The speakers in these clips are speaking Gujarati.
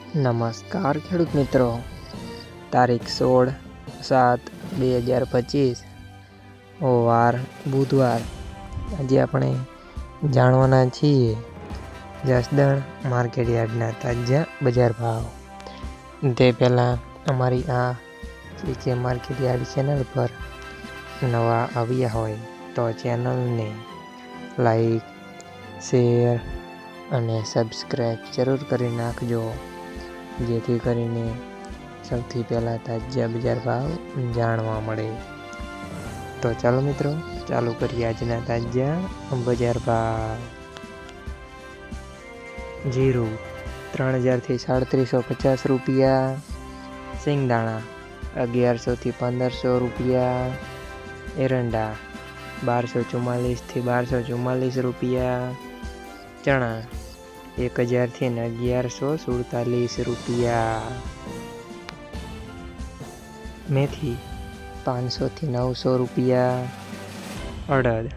નમસ્કાર ખેડૂત મિત્રો, તારીખ 16/7/2025 વાર બુધવાર। આજે આપણે જાણવાના છીએ જસદણ માર્કેટ યાર્ડના તાજા બજાર ભાવ। તે પહેલાં અમારી આ CK માર્કેટ યાર્ડ ચેનલ પર નવા આવ્યા હોય તો ચેનલને લાઈક, શેર અને સબસ્ક્રાઈબ જરૂર કરી નાખજો, જેથી કરીને સૌથી પહેલાં તાજા બજાર ભાવ જાણવા મળે। તો ચાલો મિત્રો, ચાલુ કરીએ આજના તાજા બજાર ભાવ। જીરું 3000 થી 3750 રૂપિયા, સિંગદાણા 1100 થી 1500 રૂપિયા, એરંડા 1244 થી 1244 રૂપિયા, ચણા 1000 થી 1147 રૂપિયા, મેથી 500 થી 900 રૂપિયા, અડદ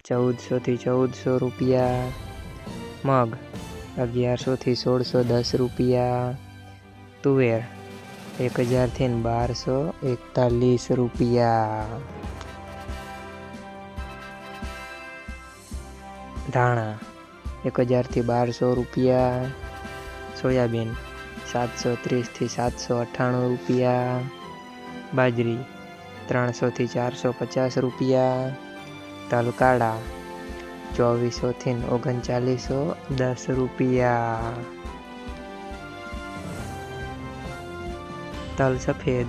1400 થી 1400 રૂપિયા, મગ 1100 થી 1610 રૂપિયા, તુવેર 1000 થી 1241 રૂપિયા, ધાણા 1000 થી 1200 રૂપિયા, સોયાબીન 730 થી 798 રૂપિયા, બાજરી 300 થી 450 રૂપિયા, તલ કાળા 2400 થી 3910 રૂપિયા, તલ સફેદ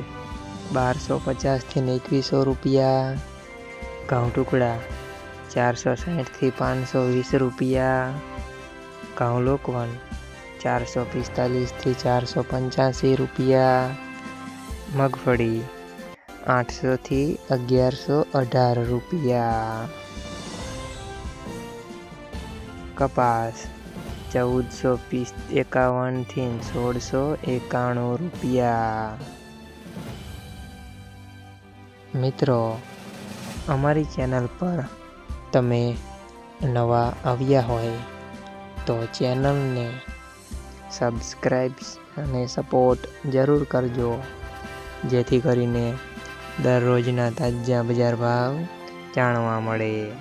1250 થી 2100 રૂપિયા, ઘઉં ટુકડા 460 થી 520 રૂપિયા, ઘઉં લોકવન 445 થી 485 રૂપિયા, મગફળી 800 થી 1118 રૂપિયા, કપાસ 1451 થી 1691 રૂપિયા। મિત્રો, અમારી ચેનલ પર તમે નવા આવ્યા હોય તો ચેનલને સબસ્ક્રાઈબ અને સપોર્ટ જરૂર કરજો, જેથી કરીને દરરોજના તાજા બજાર ભાવ જાણવા મળે।